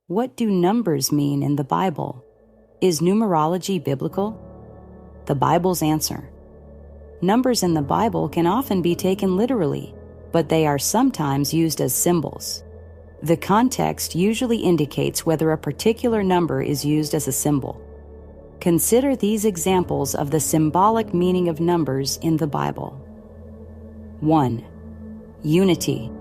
What do numbers mean in the Bible? Is numerology biblical? The Bible's answer. Numbers in the Bible can often be taken literally, but they are sometimes used as symbols. The context usually indicates whether a particular number is used as a symbol. Consider these examples of the symbolic meaning of numbers in the Bible. 1. Unity.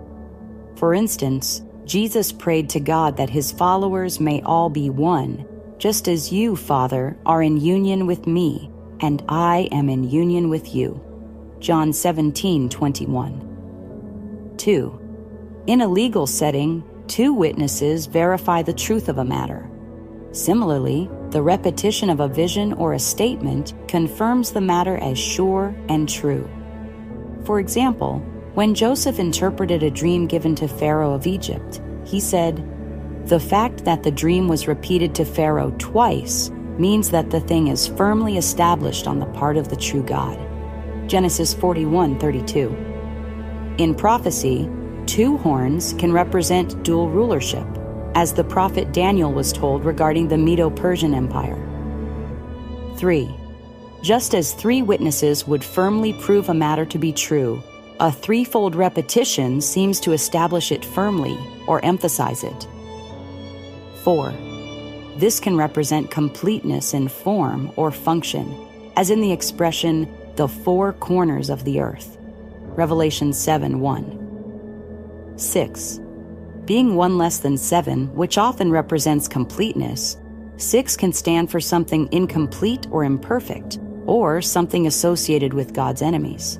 For instance, Jesus prayed to God that his followers may all be one, just as you, Father, are in union with me, and I am in union with you. John 17:21. 2. In a legal setting, two witnesses verify the truth of a matter. Similarly, the repetition of a vision or a statement confirms the matter as sure and true. For example, when Joseph interpreted a dream given to Pharaoh of Egypt, he said, "The fact that the dream was repeated to Pharaoh twice means that the thing is firmly established on the part of the true God." Genesis 41:32. In prophecy, two horns can represent dual rulership, as the prophet Daniel was told regarding the Medo-Persian Empire. 3. Just as three witnesses would firmly prove a matter to be true, a threefold repetition seems to establish it firmly or emphasize it. 4. This can represent completeness in form or function, as in the expression, "the four corners of the earth." Revelation 7:1. 6. Being one less than 7, which often represents completeness, 6 can stand for something incomplete or imperfect, or something associated with God's enemies.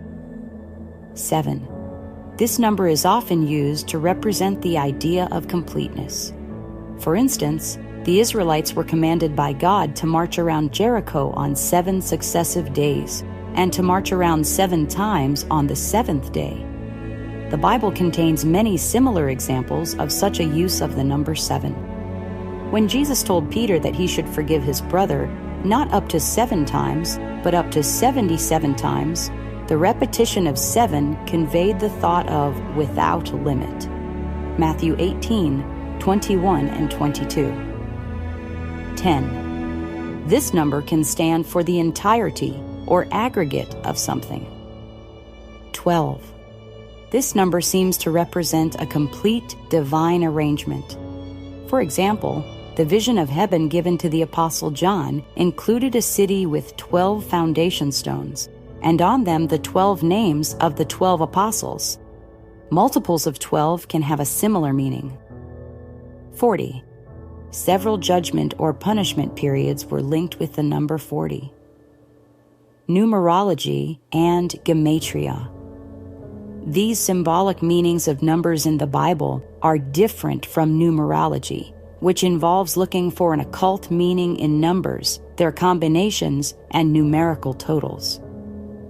7. This number is often used to represent the idea of completeness. For instance, the Israelites were commanded by God to march around Jericho on 7 successive days, and to march around 7 times on the 7th day. The Bible contains many similar examples of such a use of the number 7. When Jesus told Peter that he should forgive his brother, not up to 7 times, but up to 77 times, the repetition of 7 conveyed the thought of without limit. Matthew 18:21 and 22. 10. This number can stand for the entirety or aggregate of something. 12. This number seems to represent a complete divine arrangement. For example, the vision of heaven given to the Apostle John included a city with 12 foundation stones, and on them the 12 names of the 12 apostles. Multiples of 12 can have a similar meaning. 40. Several judgment or punishment periods were linked with the number 40. Numerology and gematria. These symbolic meanings of numbers in the Bible are different from numerology, which involves looking for an occult meaning in numbers, their combinations, and numerical totals.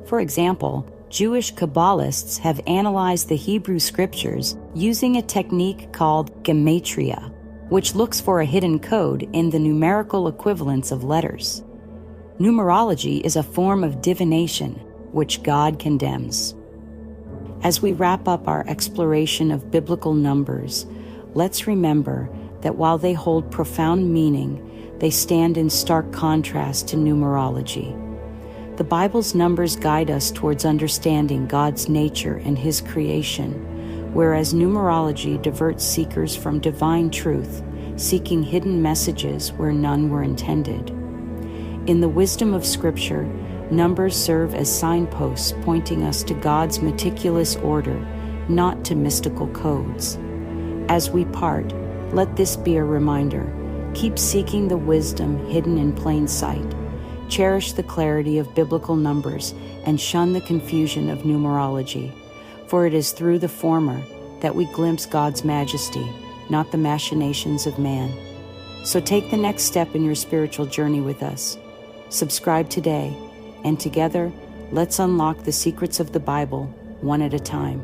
For example, Jewish Kabbalists have analyzed the Hebrew scriptures using a technique called gematria, which looks for a hidden code in the numerical equivalents of letters. Numerology is a form of divination, which God condemns. As we wrap up our exploration of biblical numbers, let's remember that while they hold profound meaning, they stand in stark contrast to numerology. The Bible's numbers guide us towards understanding God's nature and His creation, whereas numerology diverts seekers from divine truth, seeking hidden messages where none were intended. In the wisdom of Scripture, numbers serve as signposts pointing us to God's meticulous order, not to mystical codes. As we part, let this be a reminder. Keep seeking the wisdom hidden in plain sight. Cherish the clarity of biblical numbers and shun the confusion of numerology, for it is through the former that we glimpse God's majesty, not the machinations of man. So take the next step in your spiritual journey with us. Subscribe today, and together, let's unlock the secrets of the Bible one at a time.